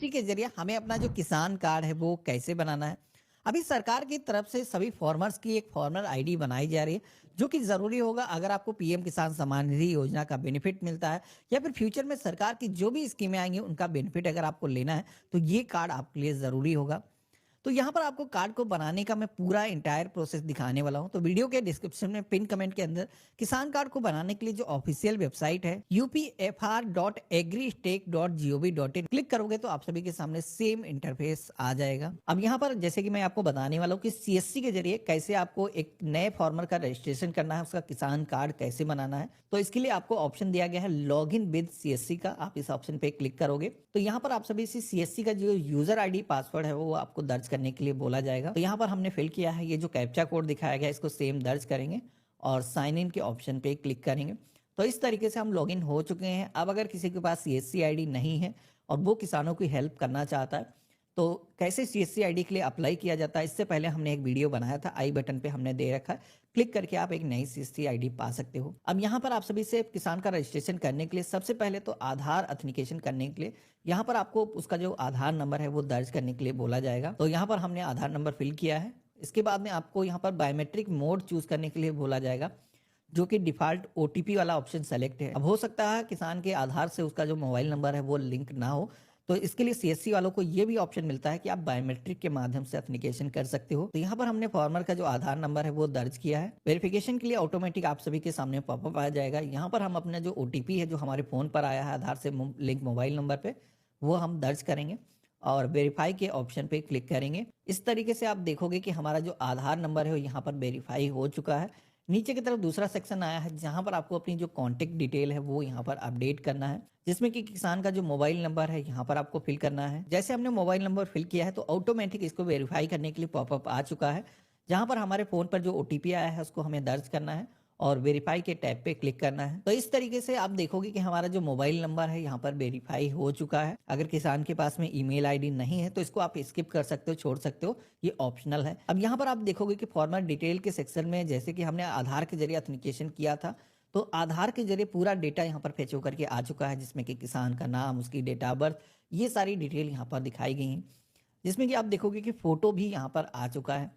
CSC के ज़रिए हमें अपना जो किसान कार्ड है वो कैसे बनाना है? अभी सरकार की तरफ से सभी फार्मर्स की एक फार्मर आईडी बनाई जा रही है, जो कि ज़रूरी होगा अगर आपको पीएम किसान सम्मान निधि योजना का बेनिफिट मिलता है या फिर फ्यूचर में सरकार की जो भी स्कीमें आएँगी उनका बेनिफिट अगर आपको लेना है, तो ये कार्ड आपके लिए ज़रूरी होगा। तो यहाँ पर आपको कार्ड को बनाने का मैं पूरा एंटायर प्रोसेस दिखाने वाला हूँ। तो वीडियो के डिस्क्रिप्शन में पिन कमेंट के अंदर किसान कार्ड को बनाने के लिए जो ऑफिशियल वेबसाइट है upfr.agristate.gov.in क्लिक करोगे तो आप सभी के सामने सेम इंटरफेस आ जाएगा। अब यहाँ पर जैसे कि मैं आपको बताने वाला हूँ कि सीएससी के जरिए कैसे आपको एक नए फार्मर का रजिस्ट्रेशन करना है, उसका किसान कार्ड कैसे बनाना है। तो इसके लिए आपको ऑप्शन दिया गया है लॉग इन विद सीएससी का। आप इस ऑप्शन पे क्लिक करोगे तो यहाँ पर आप सभी से सीएससी का जो यूजर आईडी पासवर्ड है वो आपको दर्ज करने के लिए बोला जाएगा। तो यहाँ पर हमने फिल किया है, ये जो कैप्चा कोड दिखाया गया है इसको सेम दर्ज करेंगे और साइन इन के ऑप्शन पे क्लिक करेंगे। तो इस तरीके से हम लॉगिन हो चुके हैं। अब अगर किसी के पास सीएससी आईडी नहीं है और वो किसानों की हेल्प करना चाहता है तो कैसे सीएससी आईडी के लिए अप्लाई किया जाता है, इससे पहले हमने एक वीडियो बनाया था, आई बटन पे हमने दे रखा है, क्लिक करके आप एक नई सीएससी आईडी पा सकते हो। अब यहाँ पर आप सभी से किसान का रजिस्ट्रेशन करने के लिए सबसे पहले तो आधार अथेंटिकेशन करने के लिए यहाँ पर आपको उसका जो आधार नंबर है वो दर्ज करने के लिए बोला जाएगा। तो यहाँ पर हमने आधार नंबर फिल किया है। इसके बाद में आपको यहाँ पर बायोमेट्रिक मोड चूज करने के लिए बोला जाएगा, जो कि डिफॉल्ट ओटीपी वाला ऑप्शन सेलेक्ट है। अब हो सकता है किसान के आधार से उसका जो मोबाइल नंबर है वो लिंक ना हो, तो इसके लिए सीएससी वालों को ये भी ऑप्शन मिलता है कि आप बायोमेट्रिक के माध्यम से एथेंटिकेशन कर सकते हो। तो यहाँ पर हमने फार्मर का जो आधार नंबर है वो दर्ज किया है। वेरिफिकेशन के लिए ऑटोमेटिक आप सभी के सामने पॉपअप आ जाएगा। यहाँ पर हम अपना जो ओटीपी है जो हमारे फोन पर आया है आधार से लिंक मोबाइल नंबर पे, वो हम दर्ज करेंगे और वेरीफाई के ऑप्शन पे क्लिक करेंगे। इस तरीके से आप देखोगे कि हमारा जो आधार नंबर है वो यहाँ पर वेरीफाई हो चुका है। नीचे की तरफ दूसरा सेक्शन आया है जहां पर आपको अपनी जो कॉन्टेक्ट डिटेल है वो यहाँ पर अपडेट करना है, जिसमें कि किसान का जो मोबाइल नंबर है यहाँ पर आपको फिल करना है। जैसे हमने मोबाइल नंबर फिल किया है तो ऑटोमेटिक इसको वेरीफाई करने के लिए पॉपअप आ चुका है, जहां पर हमारे फोन पर जो ओटीपी आया है उसको हमें दर्ज करना है और वेरीफाई के टैब पे क्लिक करना है। तो इस तरीके से आप देखोगे कि हमारा जो मोबाइल नंबर है यहाँ पर वेरीफाई हो चुका है। अगर किसान के पास में ईमेल आईडी नहीं है तो इसको आप स्किप कर सकते हो, छोड़ सकते हो, ये ऑप्शनल है। अब यहाँ पर आप देखोगे कि फॉर्मर डिटेल के सेक्शन में जैसे कि हमने आधार के जरिए ऑथेंटिकेशन किया था, तो आधार के जरिए पूरा डेटा यहाँ पर फेच होकर के आ चुका है, जिसमें कि किसान का नाम, उसकी डेट ऑफ बर्थ, ये सारी डिटेल यहाँ पर दिखाई गई हैं। जिसमें कि आप देखोगे कि फोटो भी यहाँ पर आ चुका है।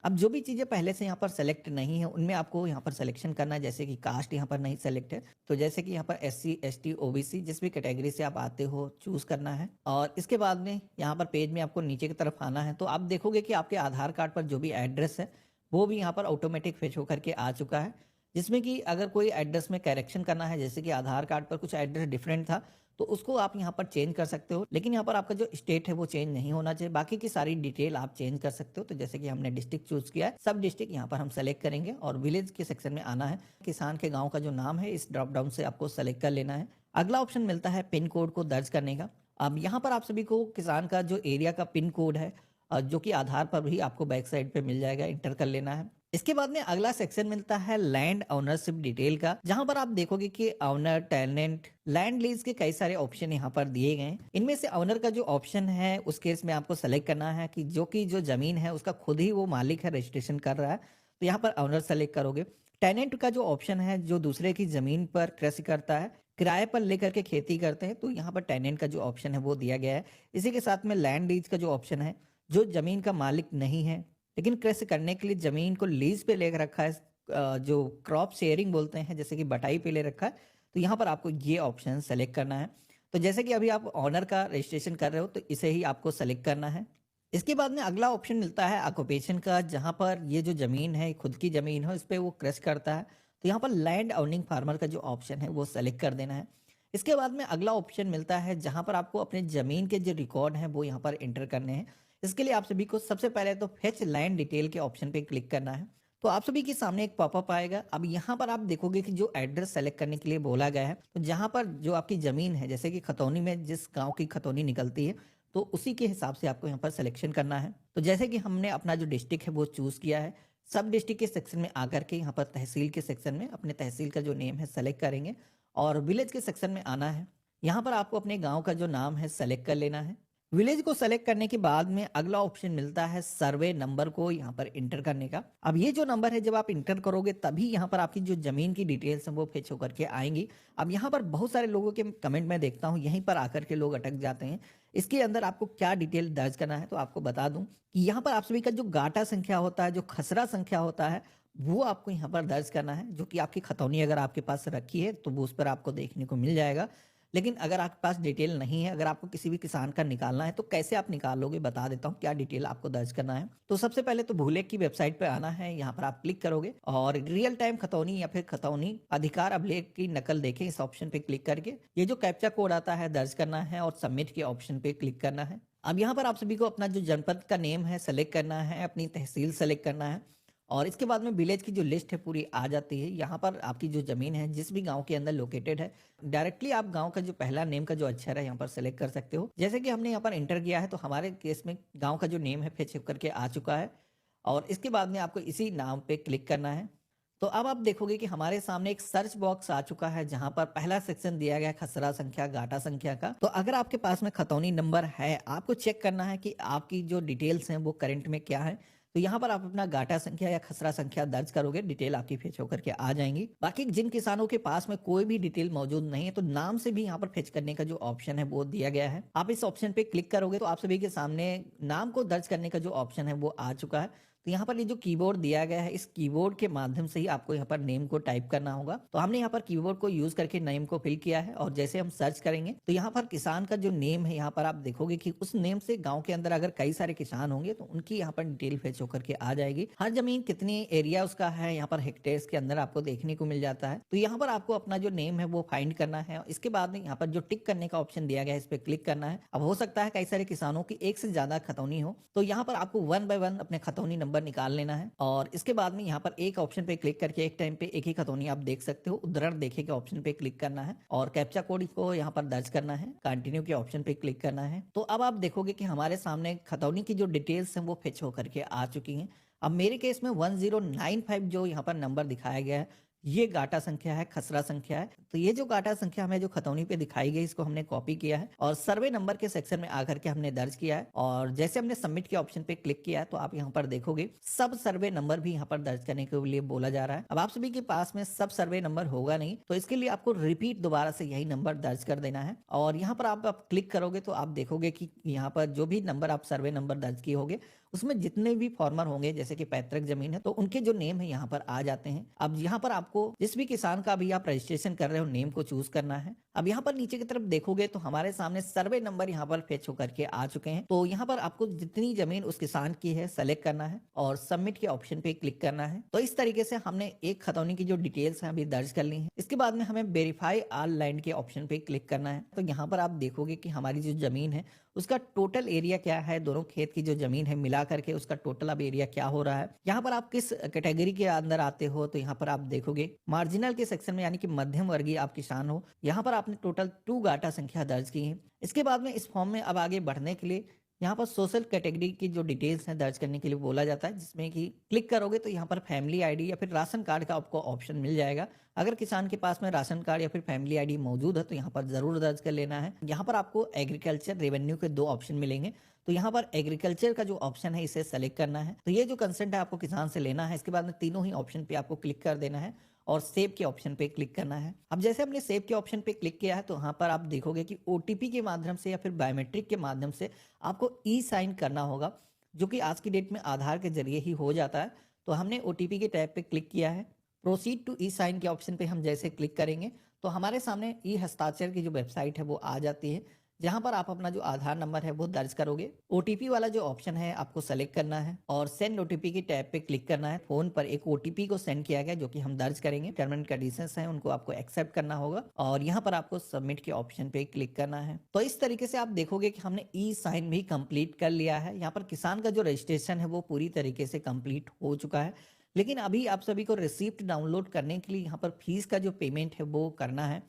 अब जो भी चीज़ें पहले से यहाँ पर सेलेक्ट नहीं है उनमें आपको यहाँ पर सिलेक्शन करना है। जैसे कि कास्ट यहाँ पर नहीं सेलेक्ट है, तो जैसे कि यहाँ पर एससी एसटी ओबीसी जिस भी कैटेगरी से आप आते हो चूज करना है। और इसके बाद में यहाँ पर पेज में आपको नीचे की तरफ आना है, तो आप देखोगे कि आपके आधार कार्ड पर जो भी एड्रेस है वो भी यहाँ पर ऑटोमेटिक फेच होकर के आ चुका है। जिसमें कि अगर कोई एड्रेस में करेक्शन करना है, जैसे कि आधार कार्ड पर कुछ एड्रेस डिफरेंट था तो उसको आप यहाँ पर चेंज कर सकते हो, लेकिन यहाँ पर आपका जो स्टेट है वो चेंज नहीं होना चाहिए। बाकी की सारी डिटेल आप चेंज कर सकते हो। तो जैसे कि हमने डिस्ट्रिक्ट चूज किया है, सब डिस्ट्रिक्ट यहाँ पर हम सेलेक्ट करेंगे और विलेज के सेक्शन में आना है। किसान के गाँव का जो नाम है इस ड्रॉप डाउन से आपको सेलेक्ट कर लेना है। अगला ऑप्शन मिलता है पिन कोड को दर्ज करने का। अब यहाँ पर आप सभी को किसान का जो एरिया का पिन कोड है जो कि आधार पर भी आपको बैक साइड पे मिल जाएगा, इंटर कर लेना है। इसके बाद में अगला सेक्शन मिलता है लैंड ओनरशिप डिटेल का, जहां पर आप देखोगे कि ऑनर, टेनेंट, लैंड लीज के कई सारे ऑप्शन यहाँ पर दिए गए हैं। इनमें से ऑनर का जो ऑप्शन है उस केस में आपको सेलेक्ट करना है कि जो जमीन है उसका खुद ही वो मालिक है, रजिस्ट्रेशन कर रहा है, तो यहाँ पर ऑनर सेलेक्ट करोगे। टेनेंट का जो ऑप्शन है जो दूसरे की जमीन पर कृषि करता है, किराए पर लेकर के खेती करते हैं, तो यहाँ पर टेनेंट का जो ऑप्शन है वो दिया गया है। इसी के साथ में लैंड लीज का जो ऑप्शन है, जो जमीन का मालिक नहीं है लेकिन कृषि करने के लिए जमीन को लीज पे ले रखा है, जो क्रॉप शेयरिंग बोलते हैं, जैसे कि बटाई पे ले रखा है, तो यहाँ पर आपको ये ऑप्शन सेलेक्ट करना है। तो जैसे कि अभी आप ऑनर का रजिस्ट्रेशन कर रहे हो तो इसे ही आपको सेलेक्ट करना है। इसके बाद में अगला ऑप्शन मिलता है ऑक्यूपेशन का, जहाँ पर ये जो जमीन है खुद की जमीन हो, इस पे वो कृषि करता है, तो यहाँ पर लैंड ओनिंग फार्मर का जो ऑप्शन है वो सेलेक्ट कर देना है। इसके बाद में अगला ऑप्शन मिलता है जहां पर आपको अपने जमीन के जो रिकॉर्ड हैं वो यहाँ पर एंटर करने हैं। इसके लिए आप सभी को सबसे पहले तो फेच लैंड डिटेल के ऑप्शन पे क्लिक करना है। तो आप सभी के सामने एक पॉपअप आएगा। अब यहाँ पर आप देखोगे कि जो एड्रेस सेलेक्ट करने के लिए बोला गया है, तो जहां पर जो आपकी जमीन है, जैसे कि खतौनी में जिस गांव की खतौनी निकलती है, तो उसी के हिसाब से आपको यहाँ पर सिलेक्शन करना है। तो जैसे कि हमने अपना जो डिस्ट्रिक्ट है वो चूज किया है, सब डिस्ट्रिक्ट के सेक्शन में आकर के यहाँ पर तहसील के सेक्शन में अपने तहसील का जो नेम है सेलेक्ट करेंगे और विलेज के सेक्शन में आना है। यहाँ पर आपको अपने गांव का जो नाम है सेलेक्ट कर लेना है। विलेज को सेलेक्ट करने के बाद में अगला ऑप्शन मिलता है सर्वे नंबर को यहाँ पर इंटर करने का। अब ये जो नंबर है जब आप इंटर करोगे तभी यहाँ पर आपकी जो जमीन की डिटेल्स हैं वो फेच होकर के आएंगी। अब यहाँ पर बहुत सारे लोगों के कमेंट में देखता हूँ यहीं पर आकर के लोग अटक जाते हैं। इसके अंदर आपको क्या डिटेल दर्ज करना है तो आपको बता दूं कि यहाँ पर आप सभी का जो गाटा संख्या होता है, जो खसरा संख्या होता है, वो आपको यहाँ पर दर्ज करना है, जो कि आपकी खतौनी अगर आपके पास रखी है तो वो उस पर आपको देखने को मिल जाएगा। लेकिन अगर आपके पास डिटेल नहीं है, अगर आपको किसी भी किसान का निकालना है तो कैसे आप निकालोगे, बता देता हूँ क्या डिटेल आपको दर्ज करना है। तो सबसे पहले तो भूलेख की वेबसाइट पे आना है, यहाँ पर आप क्लिक करोगे और रियल टाइम खतौनी या फिर खतौनी अधिकार अभिलेख की नकल देखें, इस ऑप्शन पे क्लिक करके ये जो कैप्चा कोड आता है दर्ज करना है और सबमिट के ऑप्शन पे क्लिक करना है। अब यहाँ पर आप सभी को अपना जो जनपद का नेम है सेलेक्ट करना है, अपनी तहसील सेलेक्ट करना है और इसके बाद में विलेज की जो लिस्ट है पूरी आ जाती है। यहाँ पर आपकी जो जमीन है जिस भी गांव के अंदर लोकेटेड है, डायरेक्टली आप गांव का जो पहला नेम का जो अक्षर है यहाँ पर सेलेक्ट कर सकते हो। जैसे कि हमने यहाँ पर एंटर किया है तो हमारे केस में गांव का जो नेम है फेच करके आ चुका है और इसके बाद में आपको इसी नाम पे क्लिक करना है। तो अब आप देखोगे कि हमारे सामने एक सर्च बॉक्स आ चुका है जहां पर पहला सेक्शन दिया गया है खसरा संख्या गाटा संख्या का। तो अगर आपके पास में खतौनी नंबर है, आपको चेक करना है कि आपकी जो डिटेल्स हैं वो करंट में क्या है। तो यहाँ पर आप अपना गाटा संख्या या खसरा संख्या दर्ज करोगे, डिटेल आपकी फेच होकर के आ जाएंगी। बाकी जिन किसानों के पास में कोई भी डिटेल मौजूद नहीं है तो नाम से भी यहाँ पर फेच करने का जो ऑप्शन है वो दिया गया है। आप इस ऑप्शन पे क्लिक करोगे तो आप सभी के सामने नाम को दर्ज करने का जो ऑप्शन है वो आ चुका है। तो यहाँ पर ये जो कीबोर्ड दिया गया है, इस कीबोर्ड के माध्यम से ही आपको यहाँ पर नेम को टाइप करना होगा। तो हमने यहाँ पर कीबोर्ड को यूज करके नेम को फिल किया है और जैसे हम सर्च करेंगे तो यहाँ पर किसान का जो नेम है, यहाँ पर आप देखोगे कि उस नेम से गांव के अंदर अगर कई सारे किसान होंगे तो उनकी यहाँ पर डिटेल फेच होकर के आ जाएगी। हर जमीन कितनी एरिया उसका है यहाँ पर हेक्टेयर्स के अंदर आपको देखने को मिल जाता है। तो यहाँ पर आपको अपना जो नेम है वो फाइंड करना है। इसके बाद में यहाँ पर जो टिक करने का ऑप्शन दिया गया है इस पर क्लिक करना है। अब हो सकता है कई सारे किसानों की एक से ज्यादा खतौनी हो, तो यहाँ पर आपको 1 बाय 1 अपने खतौनी नंबर निकाल लेना है और इसके बाद में यहाँ पर एक ऑप्शन पे क्लिक करके एक टाइम पे एक ही खतौनी आप देख सकते हो, उदाहरण देखे के ऑप्शन पे क्लिक करना है और कैप्चा कोड को यहाँ पर दर्ज करना है, कंटिन्यू के ऑप्शन पे क्लिक करना है। तो अब आप देखोगे कि हमारे सामने खतौनी की जो डिटेल्स हैं वो फेच होकर के आ चुकी हैं। अब मेरे केस में 1095 जो यहाँ पर नंबर दिखाया गया है ये गाटा संख्या है, खसरा संख्या है। तो ये जो गाटा संख्या हमें जो खतौनी पे दिखाई गई इसको हमने कॉपी किया है और सर्वे नंबर के सेक्शन में आकर के हमने दर्ज किया है और जैसे हमने सबमिट के ऑप्शन पे क्लिक किया है तो आप यहाँ पर देखोगे सब सर्वे नंबर भी यहाँ पर दर्ज करने के लिए बोला जा रहा है। अब आप सभी के पास में सब सर्वे नंबर होगा नहीं तो इसके लिए आपको रिपीट दोबारा से यही नंबर दर्ज कर देना है और यहाँ पर आप क्लिक करोगे तो आप देखोगे कि यहाँ पर जो भी नंबर आप सर्वे नंबर दर्ज किए होंगे उसमें जितने भी फार्मर होंगे जैसे कि पैतृक जमीन है तो उनके जो नेम है यहाँ पर आ जाते हैं। अब यहाँ पर आपको जिस भी किसान का अभी आप रजिस्ट्रेशन कर रहे हो नेम को चूज करना है। अब यहाँ पर नीचे की तरफ देखोगे तो हमारे सामने सर्वे नंबर यहाँ पर फेच होकर के आ चुके हैं। तो यहाँ पर आपको जितनी जमीन उस किसान की है सेलेक्ट करना है और सबमिट के ऑप्शन पे क्लिक करना है। तो इस तरीके से हमने एक खतौनी की जो डिटेल्स है अभी दर्ज कर ली है। इसके बाद में हमें वेरीफाई ऑल लैंड के ऑप्शन पे क्लिक करना है। तो यहाँ पर आप देखोगे कि हमारी जो जमीन है उसका टोटल एरिया क्या है, दोनों खेत की जो जमीन है मिला करके उसका टोटल अब एरिया क्या हो रहा है। यहाँ पर आप किस कैटेगरी के अंदर आते हो तो यहाँ पर आप देखोगे मार्जिनल के सेक्शन में यानी कि मध्यम वर्गीय आप किसान हो। यहाँ पर आपने टोटल 2 गाटा संख्या दर्ज की है। इसके बाद में इस फॉर्म में अब आगे बढ़ने के लिए यहाँ पर सोशल कैटेगरी की जो डिटेल्स हैं दर्ज करने के लिए बोला जाता है, जिसमें कि क्लिक करोगे तो यहाँ पर फैमिली आईडी या फिर राशन कार्ड का आपको ऑप्शन मिल जाएगा। अगर किसान के पास में राशन कार्ड या फिर फैमिली आईडी मौजूद है तो यहाँ पर जरूर दर्ज कर लेना है। यहाँ पर आपको एग्रीकल्चर रेवेन्यू के 2 ऑप्शन मिलेंगे। तो यहाँ पर एग्रीकल्चर का जो ऑप्शन है इसे सेलेक्ट करना है। तो ये जो कंसेंट है आपको किसान से लेना है। इसके बाद में तीनों ही ऑप्शन पे आपको क्लिक कर देना है और सेव के ऑप्शन पे क्लिक करना है। अब जैसे हमने सेव के ऑप्शन पे क्लिक किया है तो यहाँ पर आप देखोगे कि ओटीपी के माध्यम से या फिर बायोमेट्रिक के माध्यम से आपको ई साइन करना होगा, जो कि आज की डेट में आधार के जरिए ही हो जाता है। तो हमने ओटीपी के टैब पे क्लिक किया है। प्रोसीड टू ई साइन के ऑप्शन पे हम जैसे क्लिक करेंगे तो हमारे सामने ई हस्ताक्षर की जो वेबसाइट है वो आ जाती है, जहां पर आप अपना जो आधार नंबर है वो दर्ज करोगे। ओटीपी वाला जो ऑप्शन है आपको सेलेक्ट करना है और सेंड ओटीपी की टैब पे क्लिक करना है। फोन पर एक ओटीपी को सेंड किया गया जो कि हम दर्ज करेंगे। टर्म एंड कंडीशंस हैं उनको आपको एक्सेप्ट करना होगा और यहाँ पर आपको सबमिट के ऑप्शन पे क्लिक करना है। तो इस तरीके से आप देखोगे कि हमने ई साइन भी कंप्लीट कर लिया है। यहाँ पर किसान का जो रजिस्ट्रेशन है वो पूरी तरीके से कंप्लीट हो चुका है। लेकिन अभी आप सभी को रिसिप्ट डाउनलोड करने के लिए यहाँ पर फीस का जो पेमेंट है वो करना है,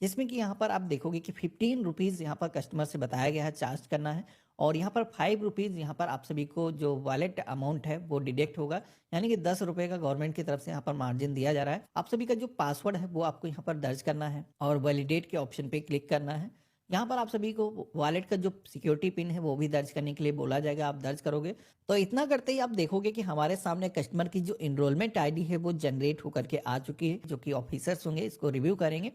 जिसमें कि यहाँ पर आप देखोगे कि 15 रुपीज़ यहाँ पर कस्टमर से बताया गया है चार्ज करना है और यहाँ पर 5 रुपीज़ यहाँ पर आप सभी को जो वॉलेट अमाउंट है वो डिडक्ट होगा, यानी कि 10 रुपये का गवर्नमेंट की तरफ से यहाँ पर मार्जिन दिया जा रहा है। आप सभी का जो पासवर्ड है वो आपको यहाँ पर दर्ज करना है और वैलिडेट के ऑप्शन पे क्लिक करना है। यहाँ पर आप सभी को वॉलेट का जो सिक्योरिटी पिन है वो भी दर्ज करने के लिए बोला जाएगा, आप दर्ज करोगे। तो इतना करते ही आप देखोगे कि हमारे सामने कस्टमर की जो एनरोलमेंट आईडी है वो जनरेट होकर के आ चुकी है, जो कि ऑफिसर्स होंगे इसको रिव्यू करेंगे।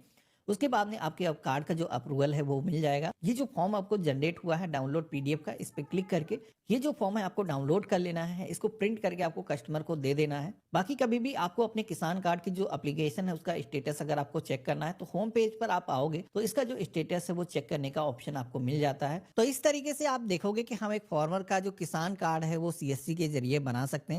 उसके बाद में आपके अब कार्ड का जो अप्रूवल है वो मिल जाएगा। ये जो फॉर्म आपको जनरेट हुआ है डाउनलोड पीडीएफ का, इस पे क्लिक करके ये जो फॉर्म है आपको डाउनलोड कर लेना है, इसको प्रिंट करके आपको कस्टमर को दे देना है। बाकी कभी भी आपको अपने किसान कार्ड की जो एप्लीकेशन है उसका स्टेटस अगर आपको चेक करना है तो होम पेज पर आप आओगे तो इसका जो स्टेटस है वो चेक करने का ऑप्शन आपको मिल जाता है। तो इस तरीके से आप देखोगे कि हम एक फार्मर का जो किसान कार्ड है वो सीएससी के जरिए बना सकते हैं।